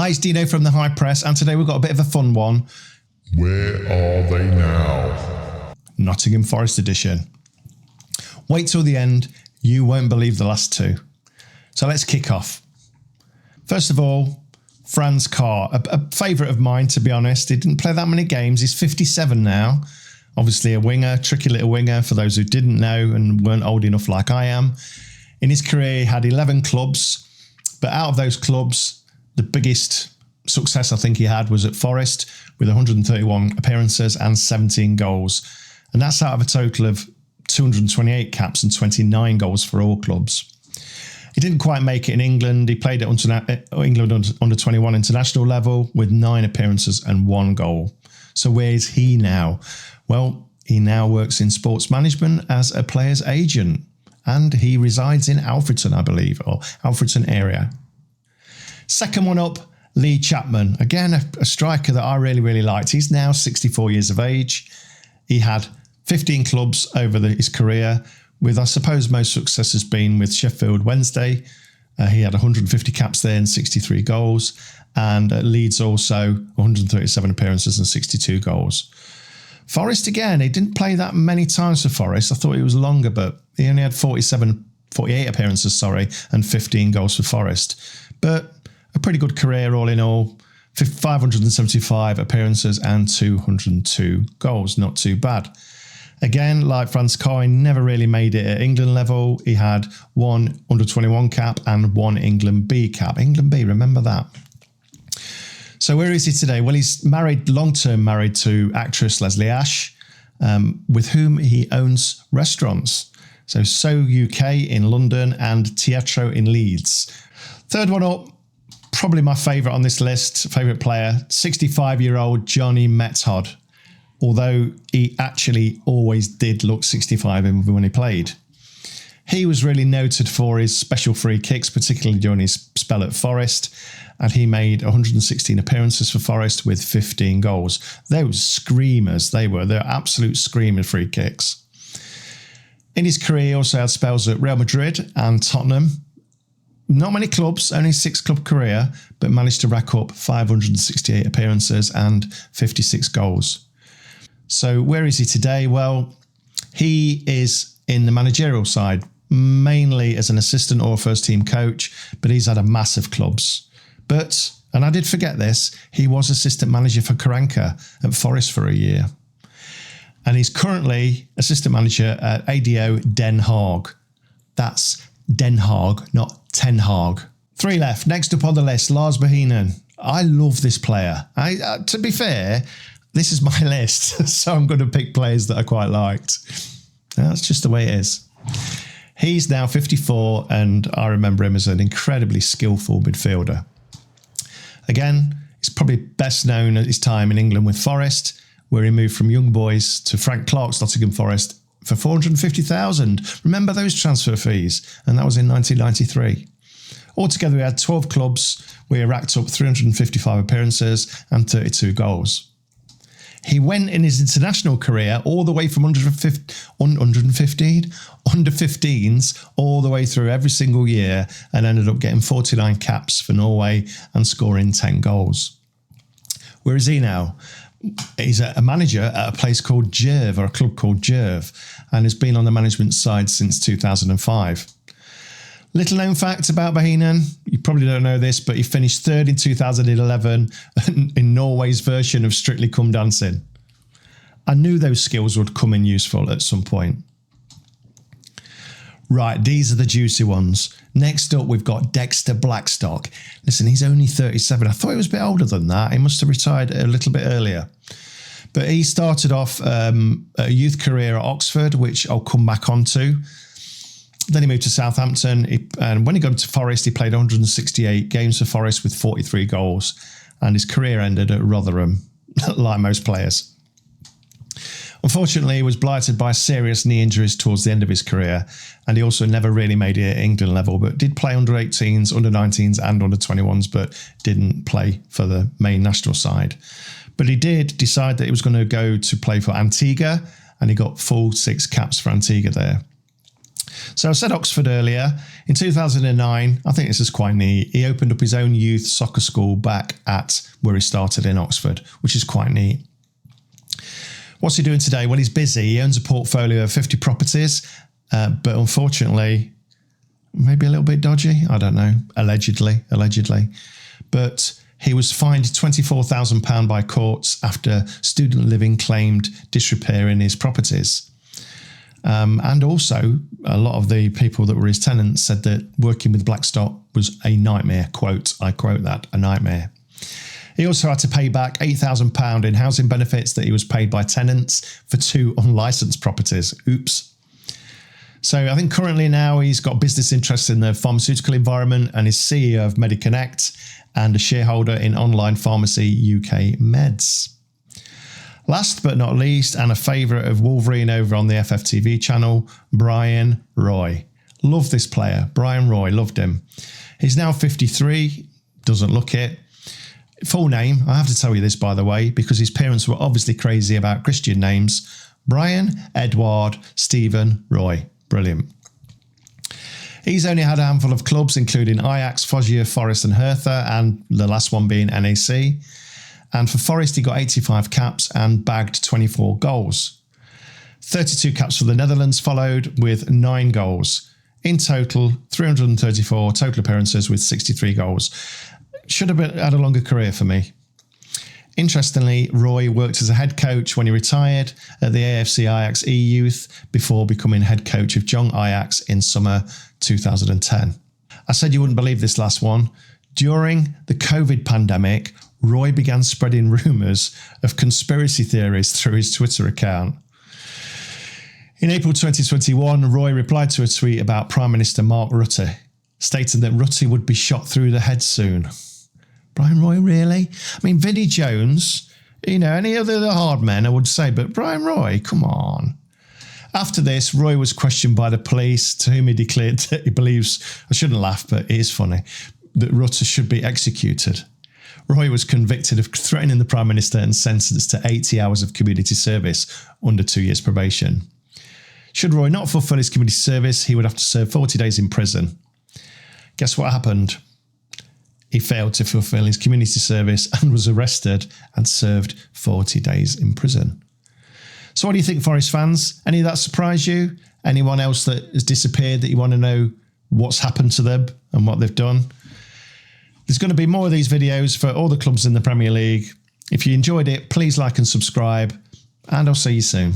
Hi, it's Dino from the High Press, and today we've got a bit of a fun one. Where are they now? Nottingham Forest edition. Wait till the end, you won't believe the last two. So let's kick off. First of all, Carr, a favourite of mine, to be honest. He didn't play that many games. He's 57 now. Obviously a winger, tricky little winger for those who didn't know and weren't old enough like I am. In his career, he had 11 clubs, but out of those clubs, the biggest success I think he had was at Forest with 131 appearances and 17 goals. And that's out of a total of 228 caps and 29 goals for all clubs. He didn't quite make it in England. He played at England under 21 international level with 9 appearances and 1 goal. So where is he now? Well, he now works in sports management as a player's agent, and he resides in Alfreton, I believe, or Alfreton area. Second one up, Chapman. Again, a striker that I really liked. He's now 64 years of age. He had 15 clubs over his career, with, I suppose, most success has been with Sheffield Wednesday. He had 150 caps there and 63 goals. And at Leeds also, 137 appearances and 62 goals. Forest, again, he didn't play that many times for Forest. I thought he was longer, but he only had 48 appearances, and 15 goals for Forest. But a pretty good career all in all. 575 appearances and 202 goals. Not too bad. Again, like Carr, never really made it at England level. He had 1 under-21 cap and 1 England B cap. England B, remember that. So where is he today? Well, he's long-term married to actress Leslie Ash, with whom he owns restaurants. So UK in London and Teatro in Leeds. Third one up, probably my favourite on this list, favourite player, 65-year-old Johnny Method. Although he actually always did look 65 when he played. He was really noted for his special free kicks, particularly during his spell at Forest, and he made 116 appearances for Forest with 15 goals. They were screamers, they were absolute screamer free kicks. In his career, he also had spells at Real Madrid and Tottenham. Not many clubs, only 6-club career, but managed to rack up 568 appearances and 56 goals. So where is he today? Well, he is in the managerial side, mainly as an assistant or first team coach, but he's had a massive clubs. But, and I did forget this, he was assistant manager for Karanka at Forest for a year. And he's currently assistant manager at ADO Den Haag. That's Den Haag, not Ten Hag. 3 left. Next up on the list, Lars Bohinen. I love this player. To be fair, this is my list, so I'm going to pick players that I quite liked. That's just the way it is. He's now 54, and I remember him as an incredibly skillful midfielder. Again, he's probably best known at his time in England with Forest, where he moved from young boys to Frank Clark's Nottingham Forest for 450,000. Remember those transfer fees? And that was in 1993. Altogether, he had 12 clubs where he racked up 355 appearances and 32 goals. He went in his international career all the way from under 15s all the way through every single year, and ended up getting 49 caps for Norway and scoring 10 goals. Where is he now? He's a manager at a place called Jerv, or a club called Jerv, and has been on the management side since 2005. Little known fact about Bohinen, you probably don't know this, but he finished 3rd in 2011 in Norway's version of Strictly Come Dancing. I knew those skills would come in useful at some point. Right, these are the juicy ones. Next up, we've got Dexter Blackstock. Listen, he's only 37. I thought he was a bit older than that. He must have retired a little bit earlier. But he started off a youth career at Oxford, which I'll come back onto. Then he moved to Southampton, and when he got to Forest, he played 168 games for Forest with 43 goals, and his career ended at Rotherham, like most players. Unfortunately, he was blighted by serious knee injuries towards the end of his career, and he also never really made it at England level, but did play under 18s, under 19s and under 21s, but didn't play for the main national side. But he did decide that he was going to go to play for Antigua, and he got full 6 caps for Antigua there. So I said Oxford earlier. In 2009, I think this is quite neat. He opened up his own youth soccer school back at where he started in Oxford, which is quite neat. What's he doing today? Well, he's busy. He owns a portfolio of 50 properties, but unfortunately, maybe a little bit dodgy. I don't know. Allegedly. But he was fined £24,000 by courts after Student Living claimed disrepair in his properties. And also, a lot of the people that were his tenants said that working with Blackstock was a nightmare. Quote, I quote that, a nightmare. He also had to pay back £8,000 in housing benefits that he was paid by tenants for 2 unlicensed properties. Oops. So I think currently now he's got business interests in the pharmaceutical environment and is CEO of MediConnect and a shareholder in online pharmacy UK Meds. Last but not least, and a favourite of Wolverine over on the FFTV channel, Brian Roy. Love this player. Brian Roy, loved him. He's now 53, doesn't look it. Full name, I have to tell you this, by the way, because his parents were obviously crazy about Christian names. Brian Edward Stephen Roy. Brilliant. He's only had a handful of clubs, including Ajax, Foggia, Forest and Hertha, and the last one being NAC. And for Forest, he got 85 caps and bagged 24 goals. 32 caps for the Netherlands followed with 9 goals. In total, 334 total appearances with 63 goals. Should have had a longer career for me. Interestingly, Roy worked as a head coach when he retired at the AFC Ajax E-Youth before becoming head coach of Jong Ajax in summer 2010. I said you wouldn't believe this last one. During the COVID pandemic, Roy began spreading rumours of conspiracy theories through his Twitter account. In April 2021, Roy replied to a tweet about Prime Minister Mark Rutte, stating that Rutte would be shot through the head soon. Brian Roy, really? I mean, Vinnie Jones, any other the hard men, I would say, but Brian Roy, come on. After this, Roy was questioned by the police, to whom he declared that he believes, I shouldn't laugh, but it is funny, that Rutte should be executed. Roy was convicted of threatening the Prime Minister and sentenced to 80 hours of community service under 2 years probation. Should Roy not fulfil his community service, he would have to serve 40 days in prison. Guess what happened? He failed to fulfil his community service and was arrested and served 40 days in prison. So what do you think, Forest fans? Any of that surprise you? Anyone else that has disappeared that you want to know what's happened to them and what they've done? There's going to be more of these videos for all the clubs in the Premier League. If you enjoyed it, please like and subscribe, and I'll see you soon.